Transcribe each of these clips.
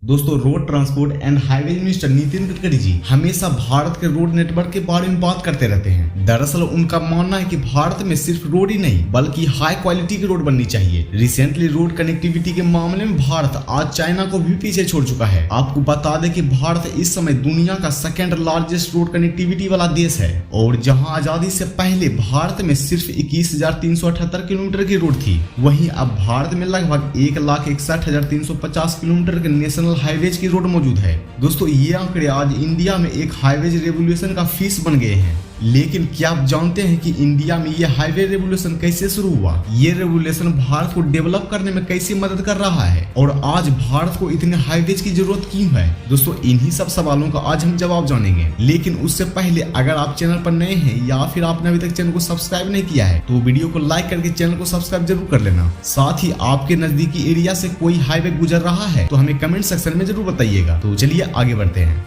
दोस्तों, road transport and highway minister Nitin Gadkari ji हमेशा भारत के रोड नेटवर्क के बारे में बात करते रहते हैं। दरअसल उनका मानना है कि भारत में सिर्फ रोड ही नहीं बल्कि हाई क्वालिटी की रोड बननी चाहिए। रिसेंटली रोड कनेक्टिविटी के मामले में भारत आज चाइना को भी पीछे छोड़ चुका है। आपको बता दें कि भारत इस समय दुनिया का सेकेंड लार्जेस्ट रोड कनेक्टिविटी वाला देश है और जहाँ आजादी से पहले भारत में सिर्फ 21,378 किलोमीटर की रोड थी, वहीं अब भारत में लगभग 1,61,350 किलोमीटर के नेशनल हाईवेज की रोड मौजूद है। दोस्तों, ये आंकड़े आज इंडिया में एक हाईवेज रेवोल्यूशन का फीस बन गए हैं। लेकिन क्या आप जानते हैं कि इंडिया में ये हाईवे रेवोल्यूशन कैसे शुरू हुआ? ये रेवोल्यूशन भारत को डेवलप करने में कैसे मदद कर रहा है और आज भारत को इतने हाईवेज की जरूरत क्यों है? दोस्तों, इन्हीं सब सवालों का आज हम जवाब जानेंगे। लेकिन उससे पहले अगर आप चैनल पर नए हैं या फिर आपने अभी तक चैनल को सब्सक्राइब नहीं किया है तो वीडियो को लाइक करके चैनल को सब्सक्राइब जरूर कर लेना। साथ ही आपके नजदीकी एरिया से कोई हाईवे गुजर रहा है तो हमें कमेंट सेक्शन में जरूर बताइएगा। तो चलिए आगे बढ़ते हैं।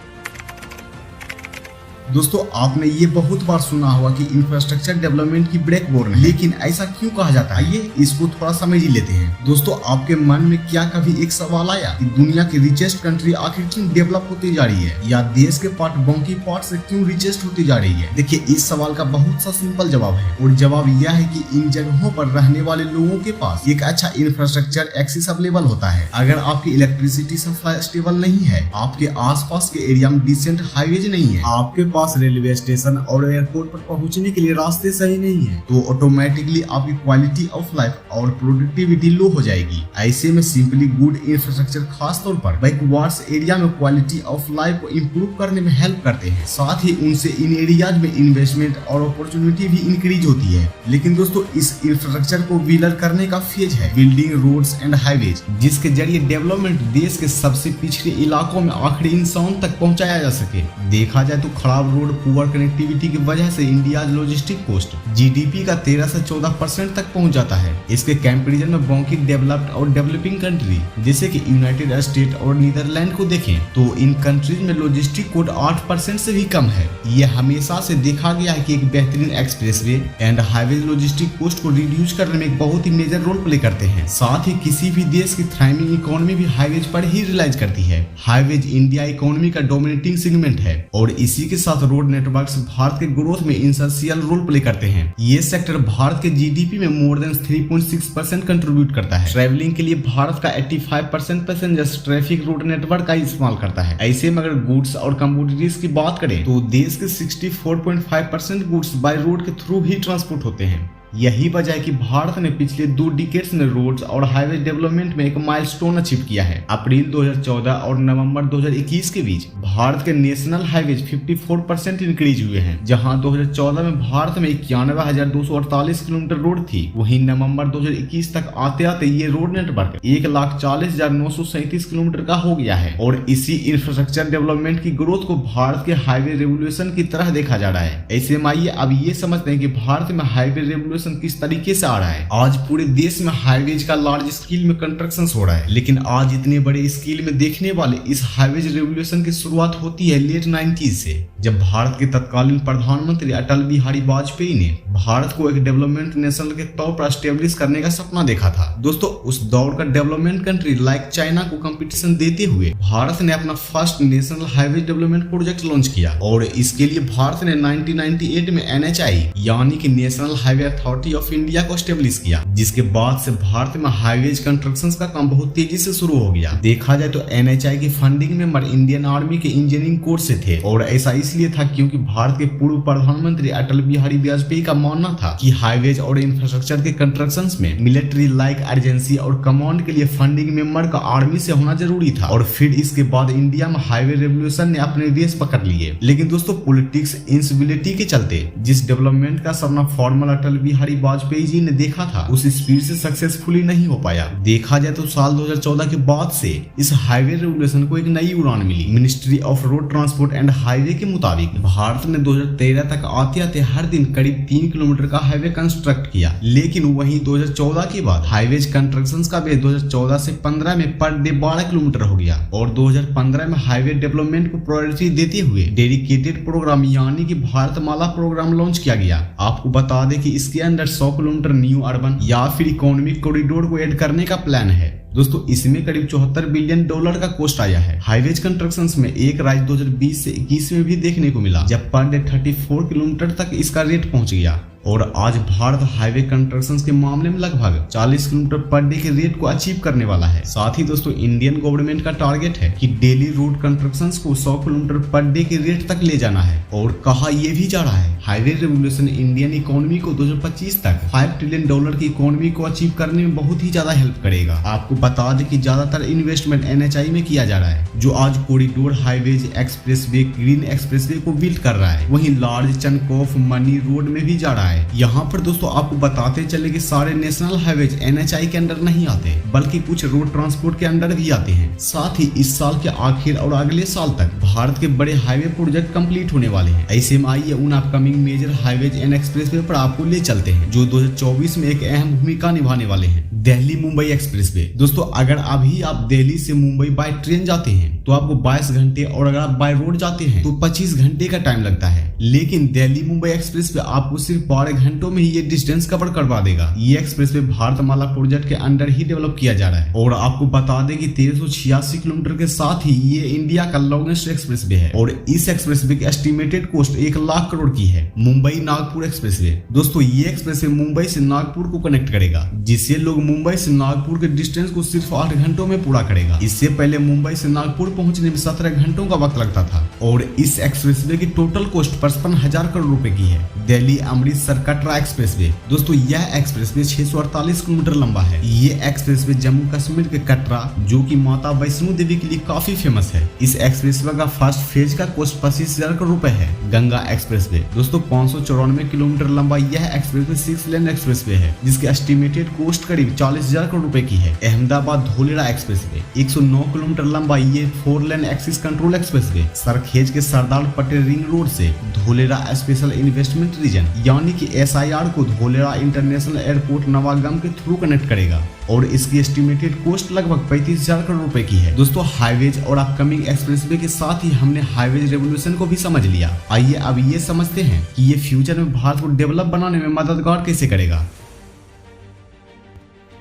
दोस्तों, आपने ये बहुत बार सुना होगा कि इंफ्रास्ट्रक्चर डेवलपमेंट की बैकबोन है, लेकिन ऐसा क्यों कहा जाता है? ये इसको थोड़ा समझ ही लेते हैं। दोस्तों, आपके मन में क्या कभी एक सवाल आया कि दुनिया की रिचेस्ट कंट्री आखिर क्यों डेवलप होती जा रही है या देश के पार्ट बाकी पार्ट से क्यों रिचेस्ट होती जा रही है? देखिए, इस सवाल का बहुत सा सिंपल जवाब है और जवाब यह है कि इन जगहों पर रहने वाले लोगों के पास एक अच्छा इंफ्रास्ट्रक्चर एक्सेस अवेलेबल होता है। अगर आपकी इलेक्ट्रिसिटी सप्लाई स्टेबल नहीं है, आपके आसपास के एरिया में डिसेंट हाईवेज नहीं है, आपके पास रेलवे स्टेशन और एयरपोर्ट पर पहुंचने के लिए रास्ते सही नहीं है, तो ऑटोमेटिकली आपकी क्वालिटी ऑफ लाइफ और प्रोडक्टिविटी लो हो जाएगी। ऐसे में सिंपली गुड इंफ्रास्ट्रक्चर खास तौर पर बैकवर्ड्स एरिया में क्वालिटी ऑफ लाइफ को इम्प्रूव करने में हेल्प करते हैं। साथ ही उनसे इन एरियाज में इन्वेस्टमेंट और अपॉर्चुनिटी भी इंक्रीज होती है। लेकिन दोस्तों, इस इंफ्रास्ट्रक्चर को व्हीलर करने का फेज है बिल्डिंग रोड्स एंड हाईवेज, जिसके जरिए डेवलपमेंट देश के सबसे पिछड़े इलाकों में आखिरी इंसान तक पहुंचाया जा सके। देखा जाए तो खराब रोड, पुअर कनेक्टिविटी की वजह से इंडिया लॉजिस्टिक कोस्ट जीडीपी का 13 से 14% तक पहुंच जाता है। इसके कंपैरिजन में बाकी डेवलप्ड और डेवलपिंग कंट्री जैसे कि यूनाइटेड स्टेट और नीदरलैंड को देखें तो इन कंट्रीज में लॉजिस्टिक कोड 8% से भी कम है। ये हमेशा से देखा गया है कि एक बेहतरीन expressway and highway logistic cost को रिड्यूस करने में एक बहुत ही मेजर रोल प्ले करते हैं। साथ ही किसी भी देश की थ्राइविंग इकोनॉमी भी हाईवेज पर ही रिलाइज करती है। हाईवेज इंडिया इकोनॉमी का डोमिनेटिंग सेगमेंट है और इसी के साथ रोड नेटवर्क्स भारत के ग्रोथ में इंसेंशियल रोल प्ले करते हैं। ये सेक्टर भारत के जीडीपी में मोर देन 3.6% कंट्रीब्यूट करता है। ट्रैवलिंग के लिए भारत का 85% पैसेंजर्स ट्रैफिक रोड नेटवर्क का इस्तेमाल करता है। ऐसे में अगर गुड्स और कमोडिटीज की बात करें तो देश के 64.5% गुड्स बाय रोड के थ्रू ही ट्रांसपोर्ट होते हैं। यही वजह है कि भारत ने पिछले 2 डिकेड्स में रोड्स और हाईवे डेवलपमेंट में एक माइलस्टोन अचीव किया है। अप्रैल 2014 और नवंबर 2021 के बीच भारत के नेशनल हाईवेज 54% इंक्रीज हुए हैं। जहां 2014 में भारत में 91,248 किलोमीटर रोड थी, वहीं नवंबर 2021 तक आते आते ये रोड नेटवर्क 1,40,937 किलोमीटर का हो गया है। और इसी इंफ्रास्ट्रक्चर डेवलपमेंट की ग्रोथ को भारत के हाईवे रेवोल्यूशन की तरह देखा जा रहा है। ऐसे में आइए अब ये समझते हैं कि भारत में हाईवे रेवोल्यूशन किस तरीके से आ रहा है। आज पूरे देश में हाईवेज का लार्ज स्केल में कंस्ट्रक्शन हो रहा है, लेकिन आज इतने बड़े स्केल में देखने वाले इस हाईवेज रेवोल्यूशन की शुरुआत होती है लेट 90s से, जब भारत के तत्कालीन प्रधानमंत्री अटल बिहारी वाजपेयी ने भारत को एक डेवलपमेंट नेशन के तौर पर एस्टेब्लिश करने का सपना देखा था। दोस्तों, उस दौर का डेवलपमेंट कंट्री लाइक चाइना को कंपटीशन देते हुए भारत ने अपना first national highway development project launch किया और इसके लिए भारत ने 1998 में NHI यानी कि national highway authority of India को एस्टेब्लिश किया, जिसके बाद से भारत में हाईवेज कंस्ट्रक्शन का काम बहुत तेजी से शुरू हो गया। देखा जाए तो NHI की फंडिंग मेंबर इंडियन आर्मी के इंजीनियरिंग कोर्स से थे और ऐसा इसलिए था क्योंकि भारत के पूर्व प्रधानमंत्री अटल बिहारी वाजपेयी का मानना था कि हाईवेज और इंफ्रास्ट्रक्चर के कंस्ट्रक्शन में मिलिट्री लाइक अर्जेंसी और कमांड के लिए फंडिंग मेंबर का आर्मी से होना जरूरी था। और फिर इसके बाद इंडिया में हाईवे रेवोल्यूशन ने अपने वेश पकड़ लिए। लेकिन दोस्तों, पॉलिटिक्स इंस्टेबिलिटी के चलते जिस डेवलपमेंट का सपना फॉर्मल अटल बिहारी वाजपेयी जी ने देखा था उस स्पीड से सक्सेसफुली नहीं हो पाया। देखा जाए तो साल 2014 के बाद से इस हाईवे रेवोल्यूशन को एक नई उड़ान मिली। Ministry of road transport and highway के मुताबिक भारत ने 2013 तक आते आते हर दिन करीब 3 किलोमीटर का हाईवे कंस्ट्रक्ट किया। लेकिन वहीं 2014 के बाद हाईवेज कंस्ट्रक्शन का बेस 2014 से 15 में पर डे 12 किलोमीटर हो गया और 2015 में हाईवे डेवलपमेंट को प्रायोरिटी देते हुए डेडिकेटेड प्रोग्राम यानी कि भारतमाला प्रोग्राम लॉन्च किया गया। आपको बता दें कि इसके अंदर 100 किलोमीटर न्यू अर्बन या फिर इकोनॉमिक कॉरिडोर को ऐड करने का प्लान है। दोस्तों इसमें करीब $74 बिलियन का कॉस्ट आया है। हाईवेज कंस्ट्रक्शन में एक राइज 2020 से 21 में भी देखने को मिला, जब पर डे 34 किलोमीटर तक इसका रेट पहुंच गया। और आज भारत हाईवे कंस्ट्रक्शन के मामले में लगभग 40 किलोमीटर पर डे के रेट को अचीव करने वाला है। साथ ही दोस्तों इंडियन गवर्नमेंट का टारगेट है कि डेली रोड कंस्ट्रक्शन को 100 किलोमीटर पर डे के रेट तक ले जाना है। और कहा यह भी जा रहा है हाईवे रेवोल्यूशन इंडियन इकोनॉमी को 2025 तक $5 ट्रिलियन की इकोनॉमी को अचीव करने में बहुत ही ज्यादा हेल्प करेगा। आपको बता दें कि ज्यादातर इन्वेस्टमेंट NHAI में किया जा रहा है, जो आज corridor, highways, expressway, green expressway को बिल्ड कर रहा है। वहीं large chunk of money road में भी जा रहा है। यहाँ पर दोस्तों आपको बताते चले कि सारे नेशनल हाईवेज NHAI के अंडर नहीं आते, बल्कि कुछ रोड ट्रांसपोर्ट के अंडर भी आते हैं। साथ ही इस साल के आखिर और अगले साल तक भारत के बड़े हाईवे प्रोजेक्ट कंप्लीट होने वाले हैं। ऐसे में आइए उन upcoming major highways and expressway पर आपको ले चलते हैं, जो 2024 में एक अहम भूमिका निभाने वाले हैं। दिल्ली मुंबई एक्सप्रेसवे। दोस्तों अगर अभी आप दिल्ली से मुंबई बाय ट्रेन जाते हैं तो आपको 22 घंटे, और अगर आप बाय रोड जाते हैं तो 25 घंटे का टाइम लगता है। लेकिन दिल्ली मुंबई एक्सप्रेसवे आपको सिर्फ 12 घंटों में ही ये डिस्टेंस कवर करवा देगा। ये एक्सप्रेसवे भारतमाला प्रोजेक्ट के अंडर ही डेवलप किया जा रहा है। और आपको बता दें कि 1386 किलोमीटर के साथ ही ये इंडिया का लॉन्गेस्ट एक्सप्रेसवे है। और इस एक्सप्रेसवे की एस्टिमेटेड कॉस्ट 1 लाख करोड़ की है। मुंबई नागपुर एक्सप्रेसवे। दोस्तों ये एक्सप्रेसवे मुंबई से नागपुर को कनेक्ट करेगा, जिससे लोग मुंबई से नागपुर के डिस्टेंस को सिर्फ 8 घंटों में पूरा करेगा। इससे पहले मुंबई से नागपुर पहुंचने में 17 घंटों का वक्त लगता था। और इस एक्सप्रेसवे की टोटल कॉस्ट 55,000 करोड़ रुपए की है। दिल्ली अमृतसर कटरा एक्सप्रेसवे। दोस्तों यह एक्सप्रेसवे 648 किलोमीटर लंबा है। ये एक्सप्रेसवे जम्मू कश्मीर के कटरा, जो कि माता वैष्णो देवी के लिए काफी फेमस है। इस एक्सप्रेसवे का फर्स्ट फेज का कॉस्ट 25,000 करोड़ रुपए है। गंगा एक्सप्रेसवे। दोस्तों 594 किलोमीटर लंबा यह एक्सप्रेसवे 6 लेन एक्सप्रेसवे है, जिसकी एस्टिमेटेड कॉस्ट करीब 40,000 करोड़ रुपए की है। अहमदाबाद धोलेरा एक्सप्रेसवे। 109 किलोमीटर लंबा ये 4 लेन एक्सिस कंट्रोल एक्सप्रेसवे सरखेज के सरदार पटेल रिंग रोड से धोलेरा स्पेशल इन्वेस्टमेंट रीजन यानी कि SIR को धोलेरा इंटरनेशनल एयरपोर्ट नवागम के थ्रू कनेक्ट करेगा। और इसकी एस्टिमेटेड कॉस्ट लगभग 35,000 करोड़ रुपए की है। दोस्तों हाईवेज और अपकमिंग एक्सप्रेसवे के साथ ही हमने हाईवेज रेवोल्यूशन को भी समझ लिया। आइए अब ये समझते हैं कि ये फ्यूचर में भारत को डेवलप बनाने में मददगार कैसे करेगा।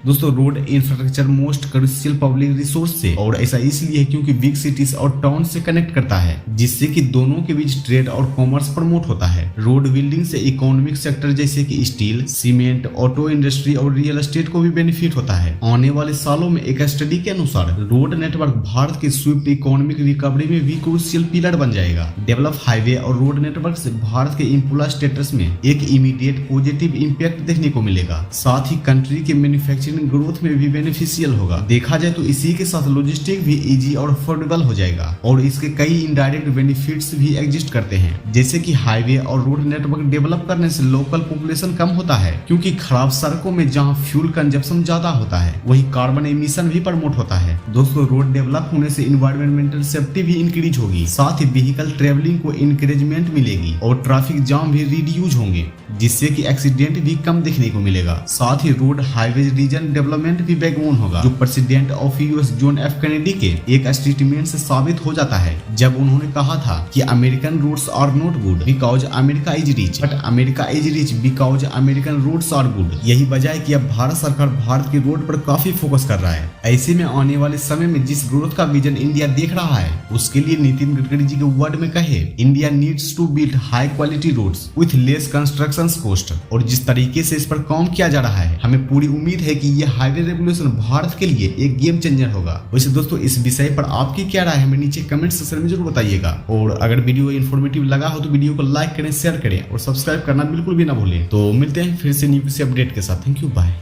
दोस्तों road infrastructure most crucial public resource से, और ऐसा इसलिए है क्योंकि बिग सिटीज और टाउन से कनेक्ट करता है, जिससे कि दोनों के बीच ट्रेड और कॉमर्स प्रमोट होता है। रोड बिल्डिंग से इकोनॉमिक सेक्टर जैसे कि स्टील, सीमेंट, ऑटो इंडस्ट्री और रियल एस्टेट को भी बेनिफिट होता है। आने वाले सालों में एक स्टडी के अनुसार रोड नेटवर्क भारत की स्विफ्ट इकोनॉमिक रिकवरी में भी क्रूशियल पिलर बन जाएगा। डेवलप हाईवे और रोड नेटवर्क से भारत के एम्प्लॉय स्टेटस में एक इमीडिएट पॉजिटिव इंपैक्ट देखने को मिलेगा। साथ ही कंट्री के मैन्युफैक्चरिंग ग्रोथ में भी बेनिफिशियल होगा। देखा जाए तो इसी के साथ लॉजिस्टिक भी इजी और अफोर्डेबल हो जाएगा। और इसके कई इनडायरेक्ट बेनिफिट्स भी एग्जिस्ट करते हैं, जैसे कि हाईवे और रोड नेटवर्क डेवलप करने से लोकल पॉपुलेशन कम होता है, क्योंकि खराब सड़कों में जहां फ्यूल कंजप्शन ज्यादा होता है वहीं कार्बन एमिशन भी प्रमोट होता है। दोस्तों रोड डेवलप होने से इन्वायरमेंटल सेफ्टी भी इंक्रीज होगी। साथ ही व्हीकल ट्रेवलिंग को इंकरेजमेंट मिलेगी और ट्रैफिक जाम भी रिड्यूस होंगे, जिससे कि एक्सीडेंट भी कम देखने को मिलेगा। साथ ही रोड हाईवे रीजन डेवलपमेंट भी बैकबोन होगा, जो president of US John F Kennedy के एक स्टेटमेंट से साबित हो जाता है, जब उन्होंने कहा था कि American roads are not good because America is rich, but America is rich because American roads are good. यही वजह है कि अब भारत सरकार भारत की रोड पर काफी फोकस कर रहा है। ऐसे में आने वाले समय में जिस ग्रोथ का विजन इंडिया देख रहा है, उसके लिए नितिन गडकरी जी के वर्ड में कहे, India needs to build high quality roads with less construction cost. और जिस तरीके से इस पर काम किया जा रहा है, हमें पूरी उम्मीद है कि ये हाईवे रेवोल्यूशन भारत के लिए एक गेम चेंजर होगा। वैसे दोस्तों इस विषय पर आपकी क्या राय है, हमें नीचे कमेंट सेक्शन में जरूर बताइएगा। और अगर वीडियो इन्फॉर्मेटिव लगा हो तो वीडियो को लाइक करें, शेयर करें और सब्सक्राइब करना बिल्कुल भी ना भूलें। तो मिलते हैं फिर से न्यू किसी अपडेट के साथ। Thank you, bye.